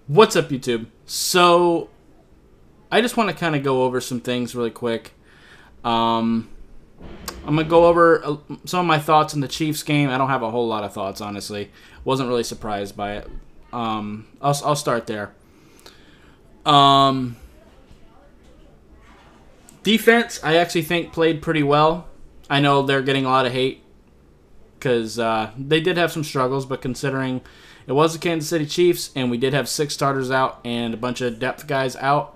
What's up, YouTube? So, I just want to kind of go over some things really quick. I'm going to go over some of my thoughts on the Chiefs game. I don't have a whole lot of thoughts, honestly. Wasn't really surprised by it. I'll start there. Defense, I actually think played pretty well. I know they're getting a lot of hate because they did have some struggles, but considering it was the Kansas City Chiefs and we did have 6 starters out and a bunch of depth guys out,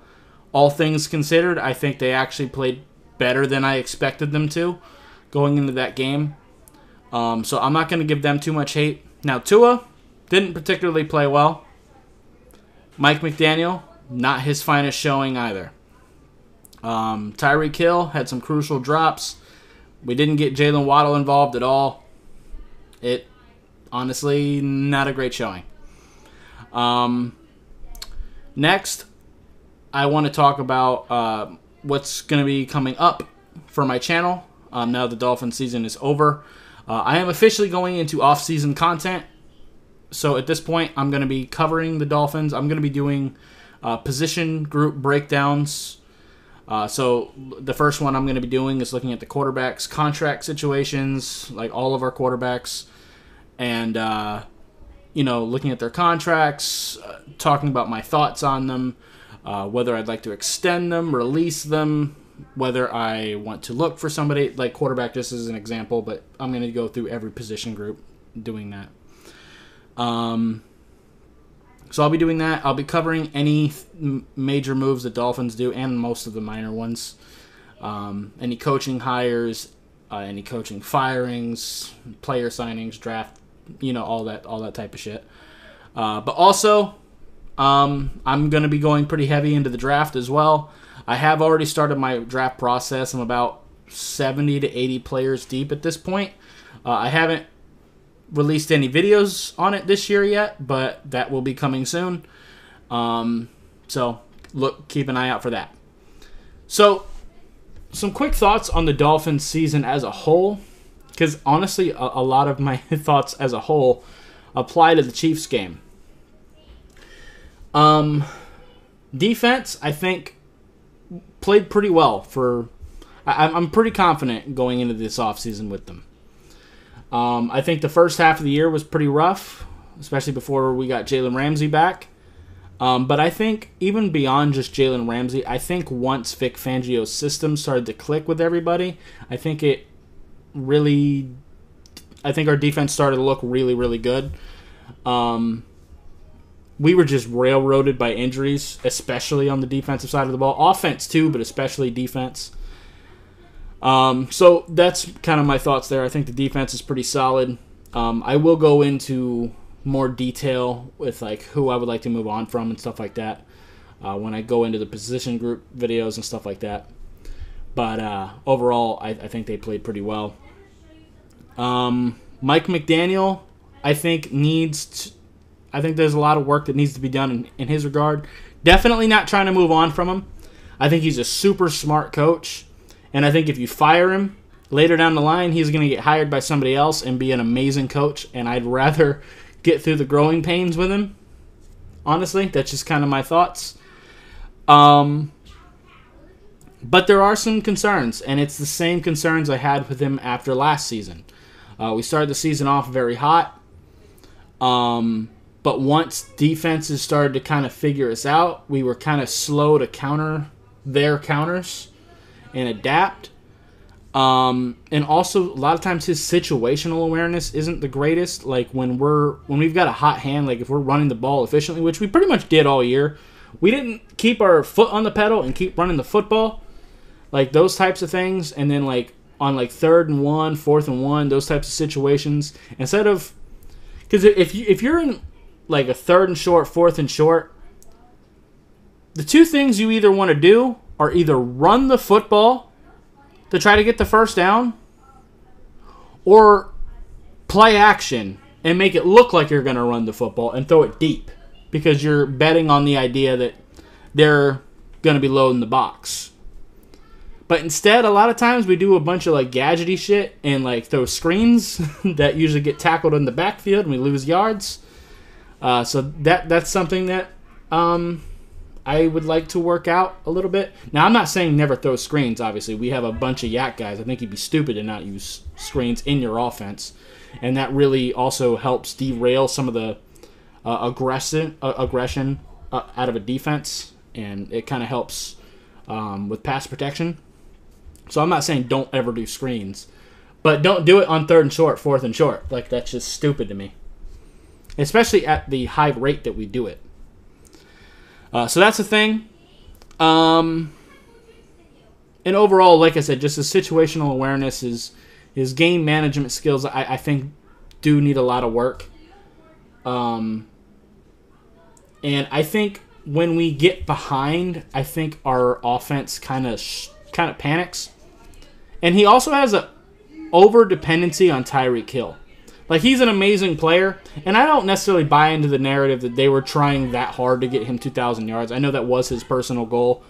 all things considered, I think they actually played better than I expected them to going into that game. So I'm not going to give them too much hate. Now, Tua didn't particularly play well. Mike McDaniel, not his finest showing either. Tyreek Hill had some crucial drops. We didn't get Jalen Waddle involved at all. Honestly, not a great showing. Next, I want to talk about what's going to be coming up for my channel. Now the Dolphins season is over. I am officially going into off-season content. So at this point, I'm going to be covering the Dolphins. I'm going to be doing position group breakdowns. So the first one I'm going to be doing is looking at the quarterbacks' contract situations, like all of our quarterbacks, and looking at their contracts, talking about my thoughts on them, whether I'd like to extend them, release them, whether I want to look for somebody like quarterback, just as an example. But I'm going to go through every position group doing that. So I'll be doing that. I'll be covering any major moves the Dolphins do and most of the minor ones. Any coaching hires, any coaching firings, player signings, draft, all that type of shit. But also, I'm going to be going pretty heavy into the draft as well. I have already started my draft process. I'm about 70 to 80 players deep at this point. I haven't released any videos on it this year yet, but that will be coming soon. So keep an eye out for that. So some quick thoughts on the Dolphins season as a whole, because honestly a lot of my thoughts as a whole apply to the Chiefs game. Defense, I think, played pretty well. I'm pretty confident going into this offseason with them. I think the first half of the year was pretty rough, especially before we got Jalen Ramsey back. But I think even beyond just Jalen Ramsey, I think once Vic Fangio's system started to click with everybody, I think our defense started to look really, really good. We were just railroaded by injuries, especially on the defensive side of the ball. Offense too, but especially defense. So that's kind of my thoughts there. I think the defense is pretty solid. I will go into more detail with like who I would like to move on from and stuff like that when I go into the position group videos and stuff like that. But overall, I think they played pretty well. Mike McDaniel, I think there's a lot of work that needs to be done in his regard. Definitely not trying to move on from him. I think he's a super smart coach. And I think if you fire him, later down the line, he's going to get hired by somebody else and be an amazing coach. And I'd rather get through the growing pains with him. Honestly, that's just kind of my thoughts. But there are some concerns, and it's the same concerns I had with him after last season. We started the season off very hot. But once defenses started to kind of figure us out, we were kind of slow to counter their counters and adapt. And also, a lot of times his situational awareness isn't the greatest. Like when we've got a hot hand, like if we're running the ball efficiently, which we pretty much did all year, we didn't keep our foot on the pedal and keep running the football. Like those types of things. And then like on like 3rd and 1, 4th and 1, those types of situations, instead of, because if you're in like a 3rd and short, 4th and short, the two things you either want to do are either run the football to try to get the first down or play action and make it look like you're going to run the football and throw it deep because you're betting on the idea that they're going to be loading the box. But instead, a lot of times we do a bunch of like gadgety shit and like throw screens that usually get tackled in the backfield and we lose yards. So that's something that I would like to work out a little bit. Now, I'm not saying never throw screens, obviously. We have a bunch of yak guys. I think you'd be stupid to not use screens in your offense. And that really also helps derail some of the aggression out of a defense. And it kind of helps with pass protection. So I'm not saying don't ever do screens. But don't do it on 3rd and short, 4th and short. Like, that's just stupid to me. Especially at the high rate that we do it. So that's the thing. And overall, like I said, just his situational awareness, his game management skills, I think, do need a lot of work. And I think when we get behind, I think our offense kind of panics. And he also has a over-dependency on Tyreek Hill. Like, he's an amazing player, and I don't necessarily buy into the narrative that they were trying that hard to get him 2,000 yards. I know that was his personal goal,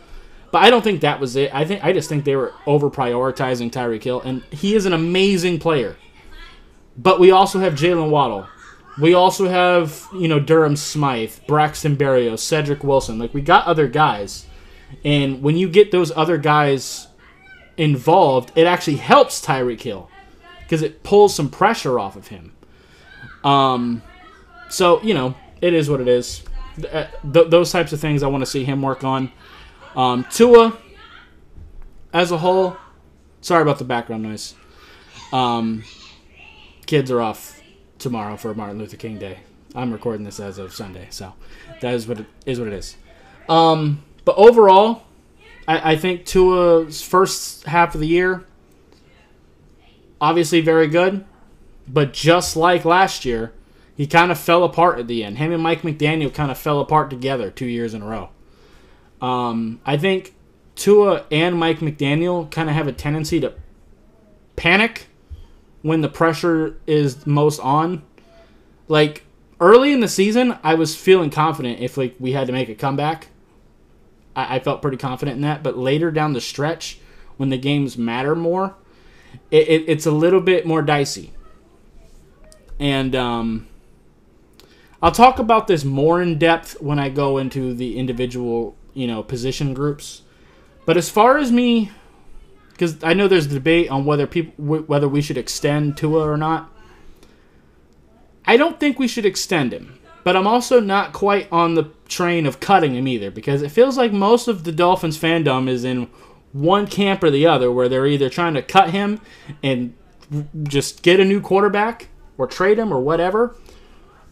but I don't think that was it. I just think they were over-prioritizing Tyreek Hill, and he is an amazing player. But we also have Jalen Waddle. We also have, Durham Smythe, Braxton Berrios, Cedric Wilson. Like, we got other guys, and when you get those other guys involved, it actually helps Tyreek Hill, because it pulls some pressure off of him. So, it is what it is. Those types of things I want to see him work on. Tua, as a whole, sorry about the background noise. Kids are off tomorrow for Martin Luther King Day. I'm recording this as of Sunday, so that is what it is. But overall, I think Tua's first half of the year, obviously very good, but just like last year, he kind of fell apart at the end. Him and Mike McDaniel kind of fell apart together 2 years in a row. I think Tua and Mike McDaniel kind of have a tendency to panic when the pressure is most on. Like, early in the season, I was feeling confident if we had to make a comeback. I felt pretty confident in that, but later down the stretch, when the games matter more, it's a little bit more dicey. And I'll talk about this more in depth when I go into the individual, position groups. But as far as me, because I know there's a debate on whether we should extend Tua or not. I don't think we should extend him. But I'm also not quite on the train of cutting him either, because it feels like most of the Dolphins fandom is in one camp or the other, where they're either trying to cut him and just get a new quarterback or trade him or whatever,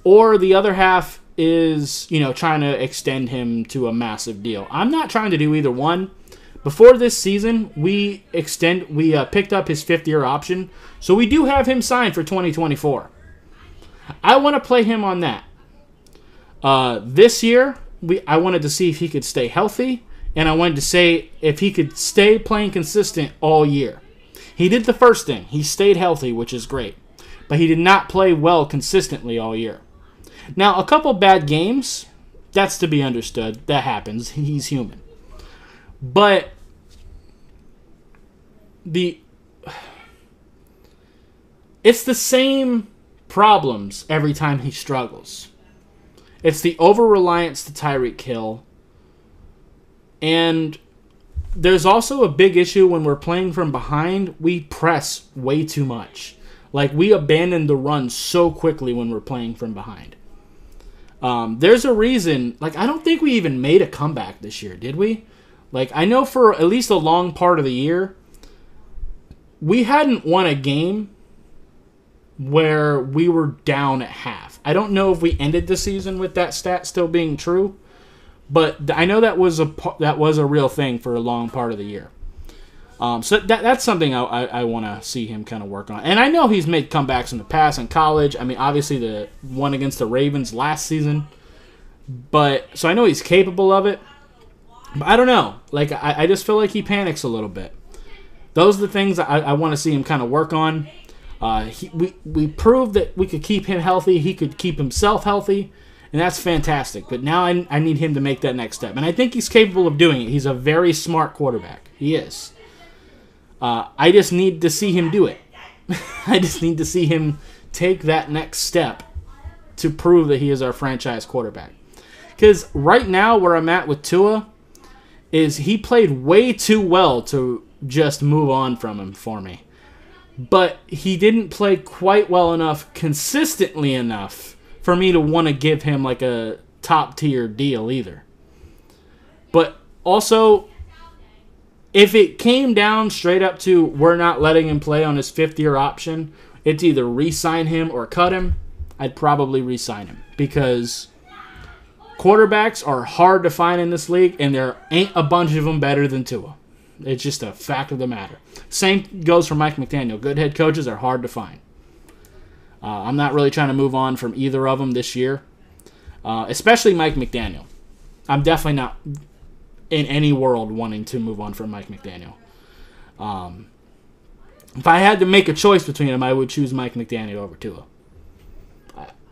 or the other half is, trying to extend him to a massive deal. I'm not trying to do either one. Before this season, we picked up his 5th-year option, so we do have him signed for 2024. I want to play him on that. This year, I wanted to see if he could stay healthy, and I wanted to say if he could stay playing consistent all year. He did the first thing. He stayed healthy, which is great. But he did not play well consistently all year. Now, a couple bad games, that's to be understood. That happens. He's human. But it's the same problems every time he struggles. It's the over-reliance to Tyreek Hill. And there's also a big issue when we're playing from behind. We press way too much. Like, we abandon the run so quickly when we're playing from behind. There's a reason. Like, I don't think we even made a comeback this year, did we? Like, I know for at least a long part of the year, we hadn't won a game where we were down at half. I don't know if we ended the season with that stat still being true, but I know that was a real thing for a long part of the year. So that's something I want to see him kind of work on. And I know he's made comebacks in the past in college. I mean, obviously the one against the Ravens last season. So I know he's capable of it. But I don't know. Like, I just feel like he panics a little bit. Those are the things I want to see him kind of work on. We proved that we could keep him healthy. He could keep himself healthy. And that's fantastic. But now I need him to make that next step. And I think he's capable of doing it. He's a very smart quarterback. He is. I just need to see him do it. I just need to see him take that next step to prove that he is our franchise quarterback. Because right now where I'm at with Tua is he played way too well to just move on from him for me. But he didn't play quite well enough, consistently enough, for me to want to give him like a top-tier deal either. But also, if it came down straight up to we're not letting him play on his fifth-year option, it's either re-sign him or cut him, I'd probably re-sign him. Because quarterbacks are hard to find in this league, and there ain't a bunch of them better than Tua. It's just a fact of the matter. Same goes for Mike McDaniel. Good head coaches are hard to find. I'm not really trying to move on from either of them this year, especially Mike McDaniel. I'm definitely not in any world wanting to move on from Mike McDaniel. If I had to make a choice between them, I would choose Mike McDaniel over Tua.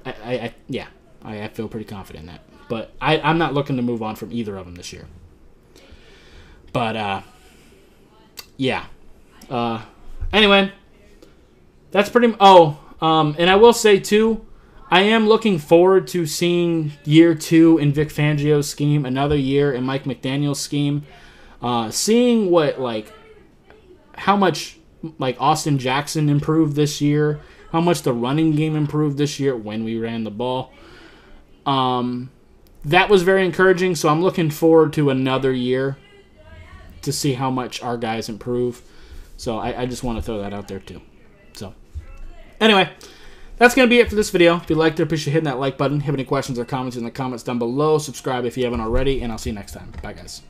I feel pretty confident in that. But I'm not looking to move on from either of them this year. But, yeah. Anyway, that's pretty... and I will say, too, I am looking forward to seeing year 2 in Vic Fangio's scheme, another year in Mike McDaniel's scheme. Seeing what, how much, Austin Jackson improved this year, how much the running game improved this year when we ran the ball. That was very encouraging, so I'm looking forward to another year to see how much our guys improve. So I just want to throw that out there too. So anyway, that's going to be it for this video. If you liked it, appreciate hitting that like button. Have any questions or comments in the comments down below. Subscribe if you haven't already, and I'll see you next time. Bye, guys.